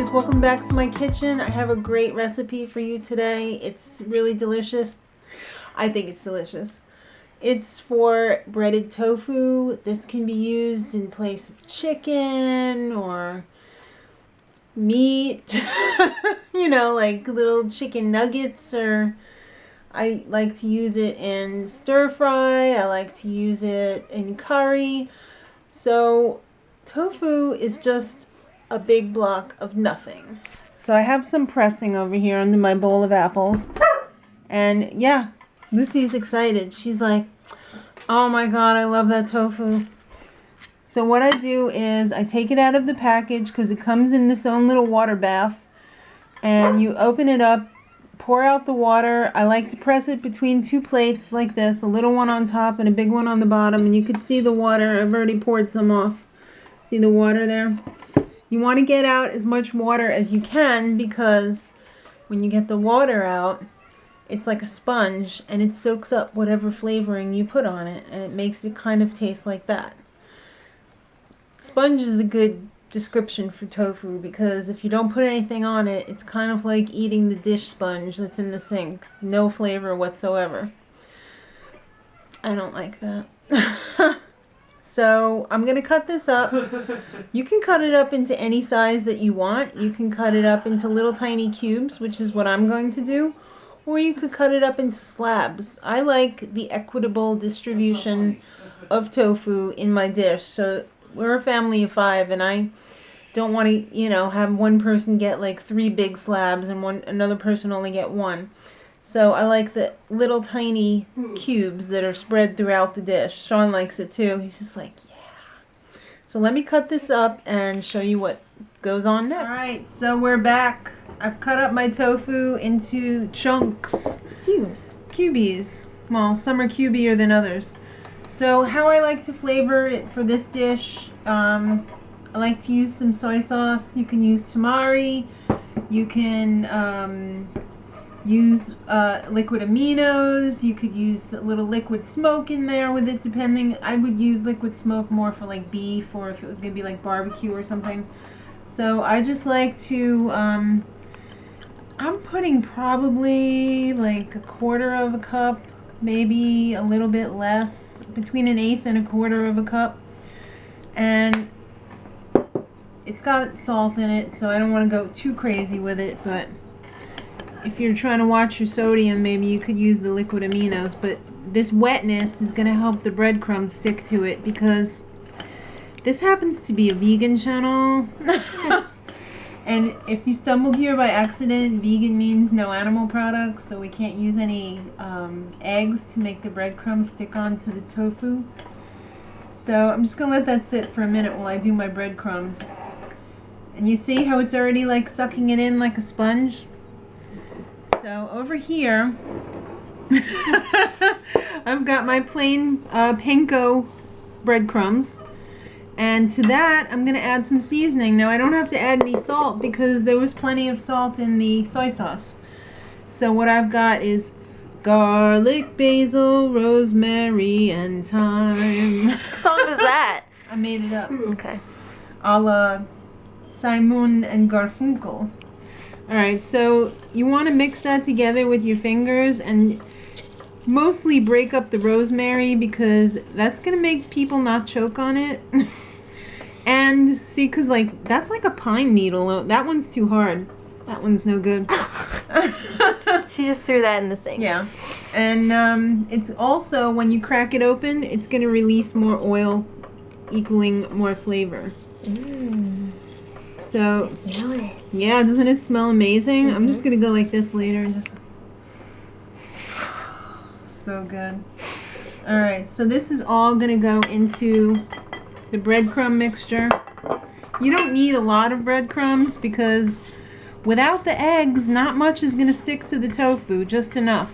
guys, welcome back to my kitchen. I have a great recipe for you today. It's really delicious. I think it's delicious. It's for breaded tofu. This can be used in place of chicken or meat, you know, like little chicken nuggets, or I like to use it in stir fry. I like to use it in curry. So tofu is just a big block of nothing. So I have some pressing over here under my bowl of apples. And yeah, Lucy's excited. She's like, oh my god, I love that tofu. So what I do is I take it out of the package because it comes in this own little water bath. And you open it up, pour out the water. I like to press it between two plates like this, a little one on top and a big one on the bottom. And you can see the water. I've already poured some off. See the water there? You want to get out as much water as you can because when you get the water out, it's like a sponge and it soaks up whatever flavoring you put on it, and it makes it kind of taste like that. Sponge is a good description for tofu because if you don't put anything on it, it's kind of like eating the dish sponge that's in the sink. No flavor whatsoever. I don't like that. So I'm going to cut this up. You can cut it up into any size that you want. You can cut it up into little tiny cubes, which is what I'm going to do. Or you could cut it up into slabs. I like the equitable distribution of tofu in my dish. So we're a family of 5 and I don't want to, you know, have one person get like 3 big slabs and another person only get 1. So I like the little tiny cubes that are spread throughout the dish. Sean likes it too. He's just like, yeah. So let me cut this up and show you what goes on next. Alright, so we're back. I've cut up my tofu into chunks. Cubes. Cubies. Well, some are cubier than others. So how I like to flavor it for this dish, I like to use some soy sauce. You can use tamari. You can use liquid aminos. You could use a little liquid smoke in there with it, depending. I would use liquid smoke more for like beef, or if it was going to be like barbecue or something. So I just like to, I'm putting probably like 1/4 cup, maybe a little bit less, between 1/8 and 1/4 cup. And it's got salt in it, so I don't want to go too crazy with it, but if you're trying to watch your sodium, maybe you could use the liquid aminos. But this wetness is going to help the breadcrumbs stick to it, because this happens to be a vegan channel. And if you stumbled here by accident, vegan means no animal products, so we can't use any eggs to make the breadcrumbs stick onto the tofu. So I'm just going to let that sit for a minute while I do my breadcrumbs. And you see how it's already like sucking it in like a sponge? So over here, I've got my plain panko breadcrumbs. And to that, I'm going to add some seasoning. Now, I don't have to add any salt because there was plenty of salt in the soy sauce. So what I've got is garlic, basil, rosemary, and thyme. What song was that? I made it up. Okay. A la Simon and Garfunkel. Alright, so you want to mix that together with your fingers and mostly break up the rosemary because that's going to make people not choke on it. And see, because like that's like a pine needle. That one's too hard. That one's no good. She just threw that in the sink. Yeah. And it's also, when you crack it open, it's going to release more oil, equaling more flavor. So, I smell it. yeah, doesn't it smell amazing? I'm just going to go like this later and just... So good. Alright, so this is all going to go into the breadcrumb mixture. You don't need a lot of breadcrumbs because without the eggs, not much is going to stick to the tofu, just enough.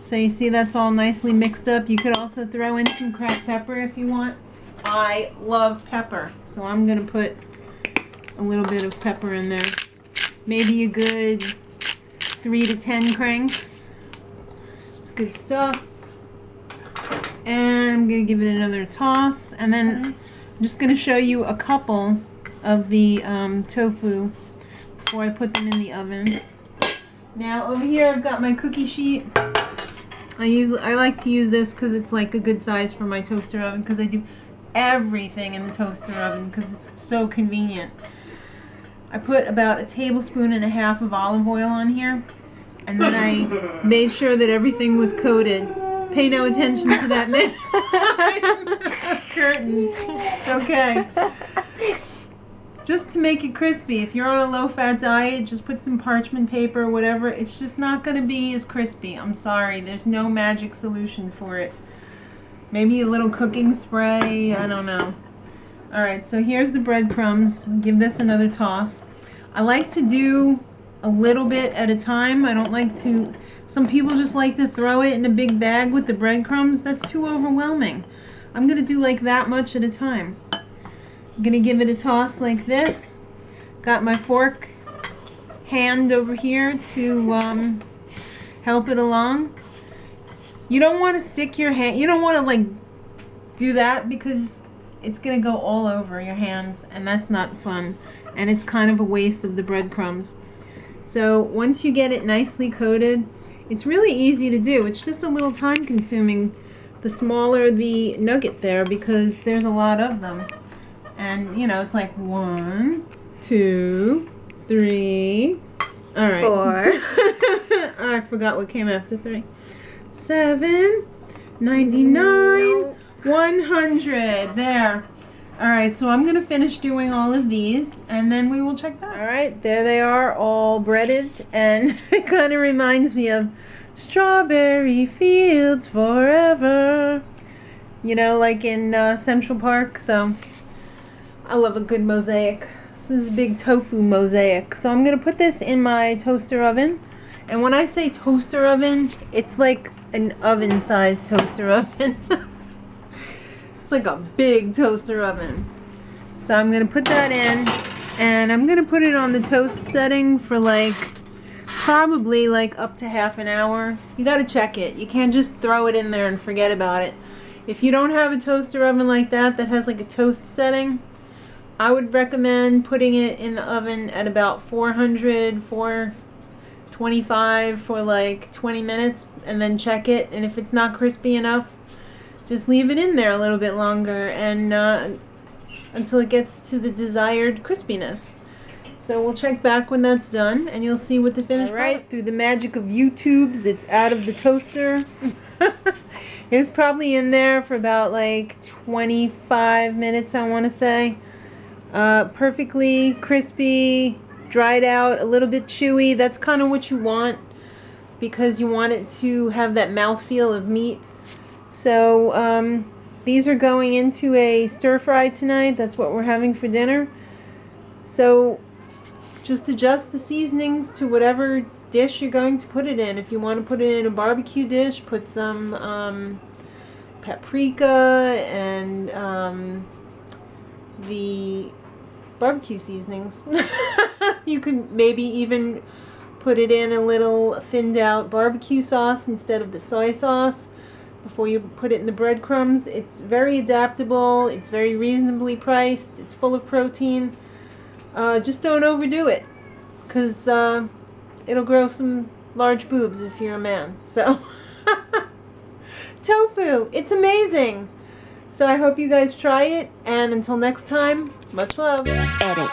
So you see that's all nicely mixed up. You could also throw in some cracked pepper if you want. I love pepper, so I'm going to put a little bit of pepper in there. Maybe a good 3 to 10 cranks. It's good stuff. And I'm going to give it another toss. And then I'm just going to show you a couple of the tofu before I put them in the oven. Now over here I've got my cookie sheet. I like to use this because it's like a good size for my toaster oven, because I do everything in the toaster oven because it's so convenient. I put about 1.5 tablespoons of olive oil on here, and then I made sure that everything was coated. Pay no attention to that curtain. It's okay. Just to make it crispy. If you're on a low-fat diet, just put some parchment paper or whatever. It's just not going to be as crispy. I'm sorry. There's no magic solution for it. Maybe a little cooking spray. I don't know. Alright, so here's the breadcrumbs. I'll give this another toss. I like to do a little bit at a time. I don't like to... Some people just like to throw it in a big bag with the breadcrumbs. That's too overwhelming. I'm going to do like that much at a time. I'm going to give it a toss like this. Got my fork hand over here to help it along. You don't want to stick your hand, you don't want to like do that because it's going to go all over your hands, and that's not fun. And it's kind of a waste of the breadcrumbs. So once you get it nicely coated, it's really easy to do. It's just a little time consuming the smaller the nugget there, because there's a lot of them. And you know, it's like 1, 2, 3. All right. 4. I forgot what came after 3. 7, 99, 100. There. All right, so I'm going to finish doing all of these, and then we will check back. All right, there they are, all breaded, and it kind of reminds me of Strawberry Fields Forever, you know, like in Central Park. So I love a good mosaic. This is a big tofu mosaic. So I'm going to put this in my toaster oven, and when I say toaster oven, it's like an oven-sized toaster oven. It's like a big toaster oven. So I'm going to put that in, and I'm going to put it on the toast setting for like probably like up to half an hour. You got to check it. You can't just throw it in there and forget about it. If you don't have a toaster oven like that has like a toast setting, I would recommend putting it in the oven at about 400, 425 for like 20 minutes, and then check it. And if it's not crispy enough, just leave it in there a little bit longer, and until it gets to the desired crispiness. So we'll check back when that's done, and you'll see what the finished product. Through the magic of YouTubes, it's out of the toaster. It was probably in there for about like 25 minutes, I want to say. Perfectly crispy, dried out, a little bit chewy. That's kind of what you want, because you want it to have that mouthfeel of meat. So these are going into a stir fry tonight. That's what we're having for dinner. So just adjust the seasonings to whatever dish you're going to put it in. If you want to put it in a barbecue dish, put some paprika and the barbecue seasonings. You can maybe even put it in a little thinned out barbecue sauce instead of the soy sauce before you put it in the breadcrumbs. It's very adaptable. It's very reasonably priced. It's full of protein. Just don't overdo it, because it'll grow some large boobs if you're a man. So tofu, it's amazing. So I hope you guys try it, and until next time, much love. Edit.